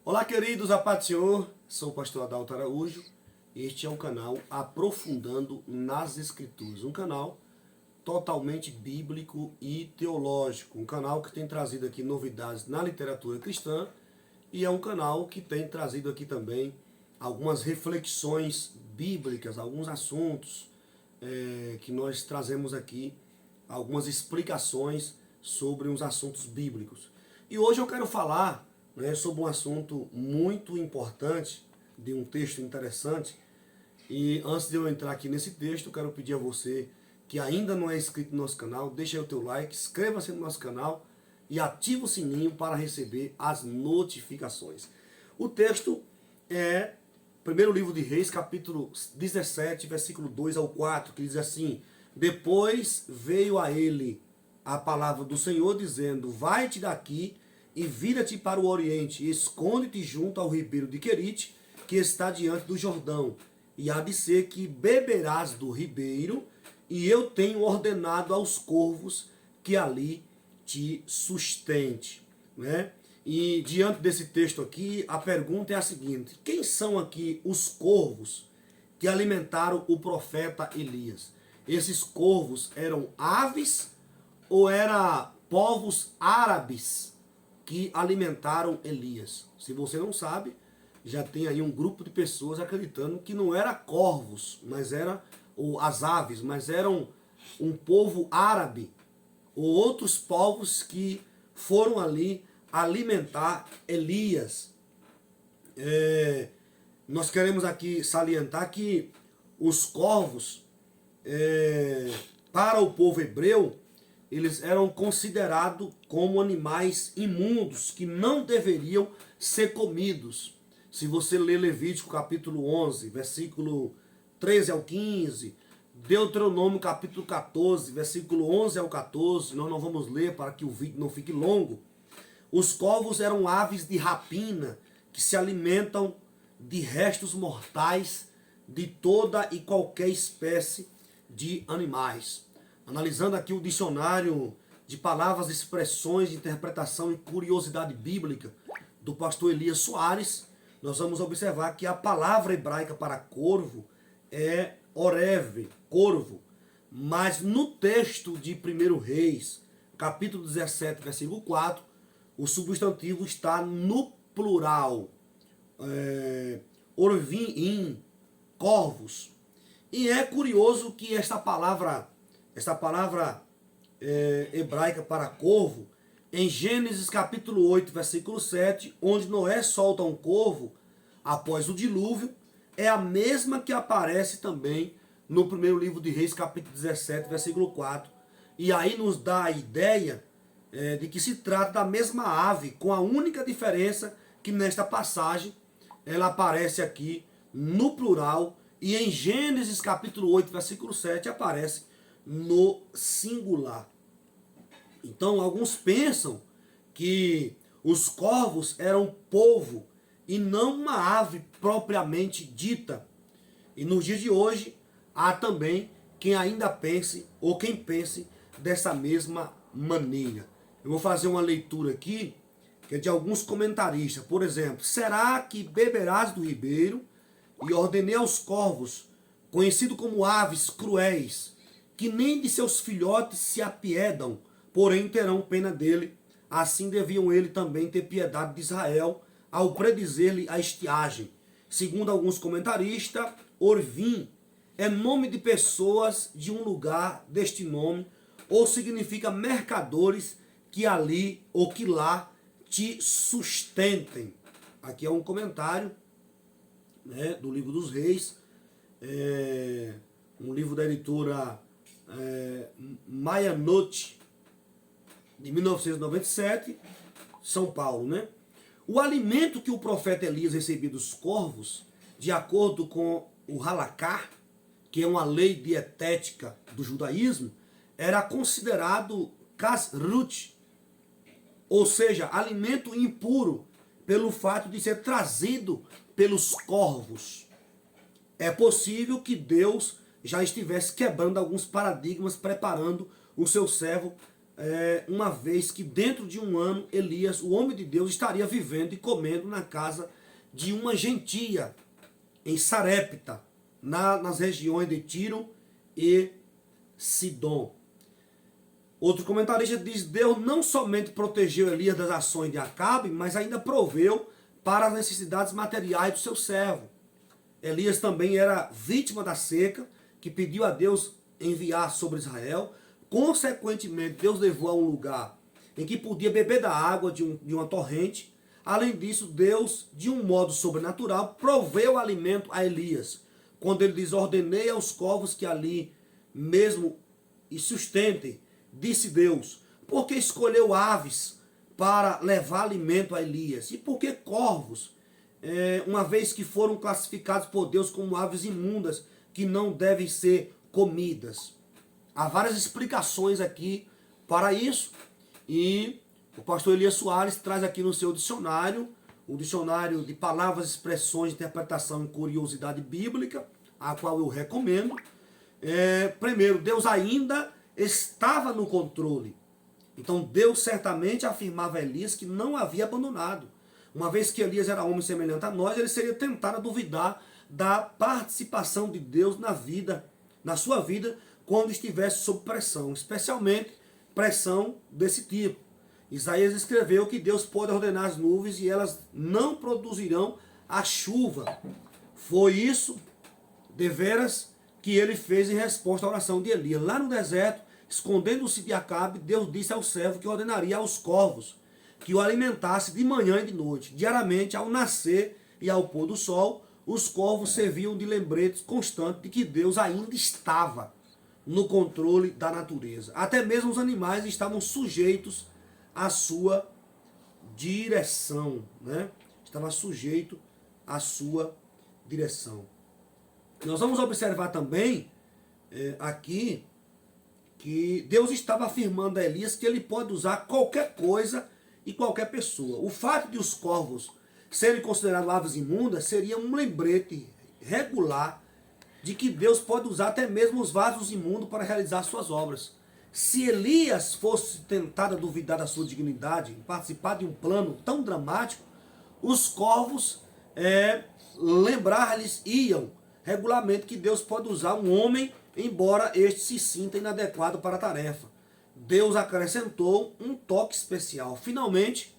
Olá, queridos, a paz do Senhor. Sou o pastor Adalto Araújo. Este é o canal Aprofundando nas Escrituras, um canal totalmente bíblico e teológico, um canal que tem trazido aqui novidades na literatura cristã e é um canal que tem trazido aqui também algumas reflexões bíblicas, alguns assuntos que nós trazemos aqui, algumas explicações sobre uns assuntos bíblicos. E hoje eu quero falar sobre um assunto muito importante, de um texto interessante. E antes de eu entrar aqui nesse texto, eu quero pedir a você que ainda não é inscrito no nosso canal, deixa aí o teu like, inscreva-se no nosso canal e ativa o sininho para receber as notificações. O texto é primeiro livro de Reis, capítulo 17, versículo 2 ao 4, que diz assim: Depois veio a ele a palavra do Senhor, dizendo: Vai-te daqui e vira-te para o oriente, e esconde-te junto ao ribeiro de Querite, que está diante do Jordão. E há de ser que beberás do ribeiro, e eu tenho ordenado aos corvos que ali te sustente. Né? E diante desse texto aqui, a pergunta é a seguinte: quem são aqui os corvos que alimentaram o profeta Elias? Esses corvos eram aves ou eram povos árabes que alimentaram Elias? Se você não sabe, já tem aí um grupo de pessoas acreditando que não era corvos, mas era as aves, mas eram um povo árabe ou outros povos que foram ali alimentar Elias. Nós queremos aqui salientar que os corvos, para o povo hebreu, eles eram considerados como animais imundos, que não deveriam ser comidos. Se você ler Levítico capítulo 11, versículo 13 ao 15, Deuteronômio capítulo 14, versículo 11 ao 14, nós não vamos ler para que o vídeo não fique longo. Os corvos eram aves de rapina que se alimentam de restos mortais de toda e qualquer espécie de animais. Analisando aqui o dicionário de palavras, expressões de interpretação e curiosidade bíblica do pastor Elias Soares, nós vamos observar que a palavra hebraica para corvo é oreve, corvo. Mas no texto de 1 Reis, capítulo 17, versículo 4, o substantivo está no plural, orvim, corvos. E é curioso que esta palavra hebraica para corvo, em Gênesis capítulo 8, versículo 7, onde Noé solta um corvo após o dilúvio, é a mesma que aparece também no primeiro livro de Reis, capítulo 17, versículo 4. E aí nos dá a ideia de que se trata da mesma ave, com a única diferença que nesta passagem ela aparece aqui no plural, e em Gênesis capítulo 8, versículo 7, aparece no singular. Então, alguns pensam que os corvos eram povo e não uma ave propriamente dita. E nos dias de hoje, há também quem ainda pense, ou quem pense dessa mesma maneira. Eu vou fazer uma leitura aqui, que é de alguns comentaristas. Por exemplo: será que beberás do ribeiro? E ordenei aos corvos, conhecido como aves cruéis, que nem de seus filhotes se apiedam, porém terão pena dele. Assim deviam ele também ter piedade de Israel, ao predizer-lhe a estiagem. Segundo alguns comentaristas, orvim é nome de pessoas de um lugar deste nome, ou significa mercadores que ali ou que lá te sustentem. Aqui é um comentário do livro dos Reis, um livro da editora Maianote, de 1997, São Paulo. O alimento que o profeta Elias recebia dos corvos, de acordo com o Halakha, que é uma lei dietética do judaísmo, era considerado kashrut, ou seja, alimento impuro, pelo fato de ser trazido pelos corvos. É possível que Deus já estivesse quebrando alguns paradigmas, preparando o seu servo uma vez que dentro de um ano Elias, o homem de Deus, estaria vivendo e comendo na casa de uma gentia em Sarepta, nas regiões de Tiro e Sidom. Outro comentarista diz: Deus não somente protegeu Elias das ações de Acabe, mas ainda proveu para as necessidades materiais do seu servo. Elias também era vítima da seca, que pediu a Deus enviar sobre Israel. Consequentemente, Deus levou a um lugar em que podia beber da água de uma torrente. Além disso, Deus, de um modo sobrenatural, proveu alimento a Elias, quando ele diz: ordenei aos corvos que ali mesmo e sustentem. Disse Deus: por que escolheu aves para levar alimento a Elias? E por que corvos? Uma vez que foram classificados por Deus como aves imundas, que não devem ser comidas. Há várias explicações aqui para isso, e o pastor Elias Soares traz aqui no seu dicionário, o dicionário de palavras, expressões, interpretação e curiosidade bíblica, a qual eu recomendo. Primeiro, Deus ainda estava no controle. Então Deus certamente afirmava a Elias que não havia abandonado. Uma vez que Elias era homem semelhante a nós, ele seria tentado a duvidar da participação de Deus na sua vida, quando estivesse sob pressão, especialmente pressão desse tipo. Isaías escreveu que Deus pode ordenar as nuvens e elas não produzirão a chuva. Foi isso, deveras, que ele fez em resposta à oração de Elias. Lá no deserto, escondendo-se de Acabe, Deus disse ao servo que ordenaria aos corvos que o alimentasse de manhã e de noite. Diariamente, ao nascer e ao pôr do sol, os corvos serviam de lembrete constante de que Deus ainda estava no controle da natureza. Até mesmo os animais estavam sujeitos à sua direção, né? Estava sujeito à sua direção. Nós vamos observar também aqui que Deus estava afirmando a Elias que ele pode usar qualquer coisa e qualquer pessoa. O fato de os corvos serem considerados aves imundas seria um lembrete regular de que Deus pode usar até mesmo os vasos imundos para realizar suas obras. Se Elias fosse tentado a duvidar da sua dignidade, participar de um plano tão dramático, os corvos lembrar-lhes iam regularmente que Deus pode usar um homem, embora este se sinta inadequado para a tarefa. Deus acrescentou um toque especial. Finalmente,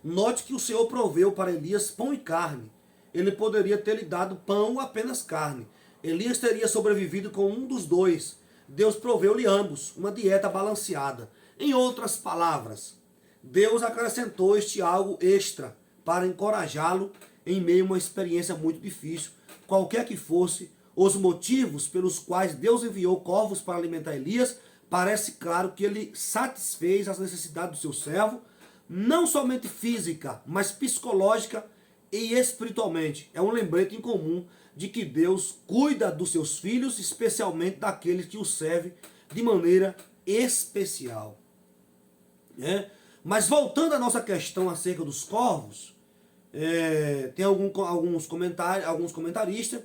note que o Senhor proveu para Elias pão e carne. Ele poderia ter lhe dado pão ou apenas carne. Elias teria sobrevivido com um dos dois. Deus proveu-lhe ambos, uma dieta balanceada. Em outras palavras, Deus acrescentou este algo extra para encorajá-lo em meio a uma experiência muito difícil. Qualquer que fosse os motivos pelos quais Deus enviou corvos para alimentar Elias, parece claro que ele satisfez as necessidades do seu servo, não somente física, mas psicológica e espiritualmente. É um lembrete incomum de que Deus cuida dos seus filhos, especialmente daqueles que o servem de maneira especial. Mas voltando à nossa questão acerca dos corvos, tem alguns comentaristas,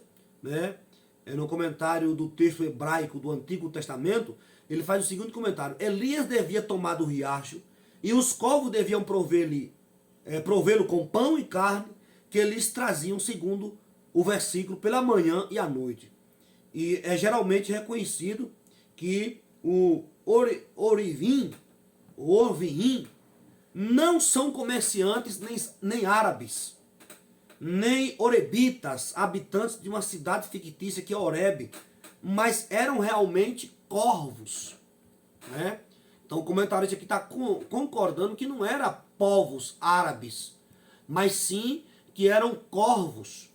no comentário do texto hebraico do Antigo Testamento, ele faz o seguinte comentário: Elias devia tomar do riacho, e os corvos deviam provê-lo com pão e carne, que eles traziam, segundo o versículo, pela manhã e à noite. E é geralmente reconhecido que o Orivim não são comerciantes nem árabes, nem orebitas, habitantes de uma cidade fictícia que é Oreb, mas eram realmente corvos. Então o comentarista aqui está concordando que não eram povos árabes, mas sim que eram corvos,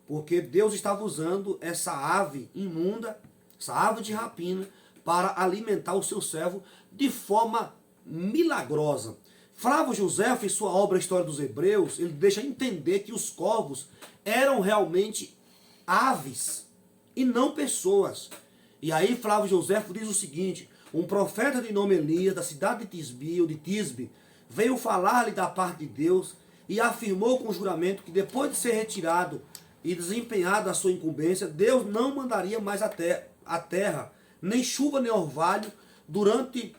porque Deus estava usando essa ave imunda, essa ave de rapina, para alimentar o seu servo de forma milagrosa. Flávio José, em sua obra História dos Hebreus, ele deixa entender que os corvos eram realmente aves e não pessoas. E aí Flávio José diz o seguinte: um profeta de nome Elias, da cidade de Tisbe, ou de Tisbe, veio falar-lhe da parte de Deus e afirmou com juramento que depois de ser retirado e desempenhado a sua incumbência, Deus não mandaria mais a terra, nem chuva nem orvalho, durante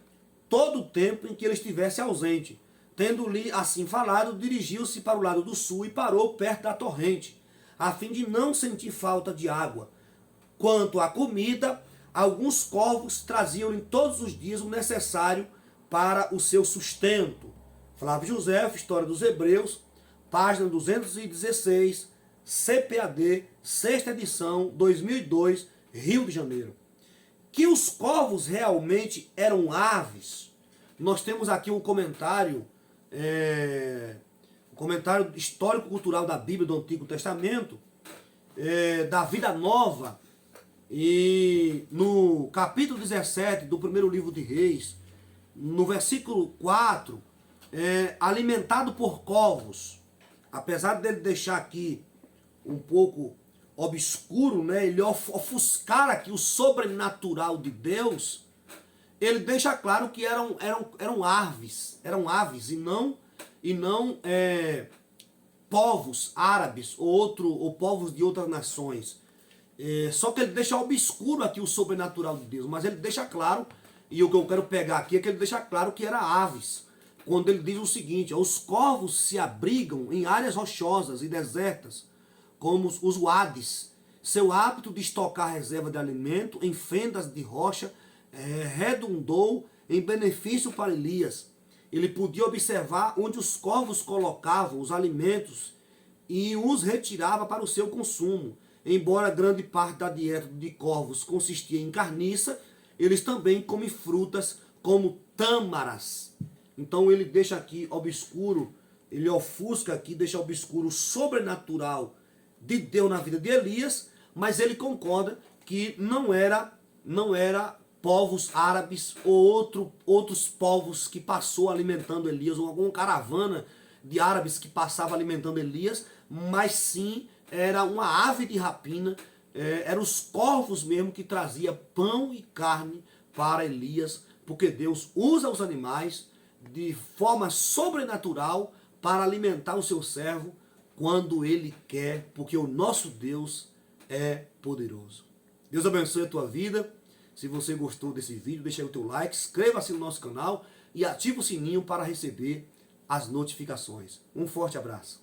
todo o tempo em que ele estivesse ausente. Tendo-lhe assim falado, dirigiu-se para o lado do sul e parou perto da torrente, a fim de não sentir falta de água. Quanto à comida, alguns corvos traziam-lhe todos os dias o necessário para o seu sustento. Flávio José, História dos Hebreus, página 216, CPAD, 6ª edição, 2002, Rio de Janeiro. Que os corvos realmente eram aves, nós temos aqui um comentário histórico-cultural da Bíblia do Antigo Testamento, da Vida Nova, e no capítulo 17 do primeiro livro de Reis, no versículo 4, alimentado por corvos. Apesar dele deixar aqui um pouco obscuro, né, ele ofuscar aqui o sobrenatural de Deus, ele deixa claro que eram aves e não povos árabes ou povos de outras nações. Só que ele deixa obscuro aqui o sobrenatural de Deus, mas ele deixa claro, e o que eu quero pegar aqui é que ele deixa claro que era aves, quando ele diz o seguinte: os corvos se abrigam em áreas rochosas e desertas, como os uades. Seu hábito de estocar reserva de alimento em fendas de rocha redundou em benefício para Elias. Ele podia observar onde os corvos colocavam os alimentos e os retirava para o seu consumo. Embora grande parte da dieta de corvos consistia em carniça, eles também comem frutas como tâmaras. Então ele deixa aqui obscuro, ele ofusca aqui, deixa obscuro o sobrenatural de Deus na vida de Elias, mas ele concorda que não era povos árabes ou outros povos que passou alimentando Elias, ou alguma caravana de árabes que passava alimentando Elias, mas sim era uma ave de rapina, eram os corvos mesmo que trazia pão e carne para Elias, porque Deus usa os animais de forma sobrenatural para alimentar o seu servo quando ele quer, porque o nosso Deus é poderoso. Deus abençoe a tua vida. Se você gostou desse vídeo, deixa aí o teu like, inscreva-se no nosso canal e ative o sininho para receber as notificações. Um forte abraço.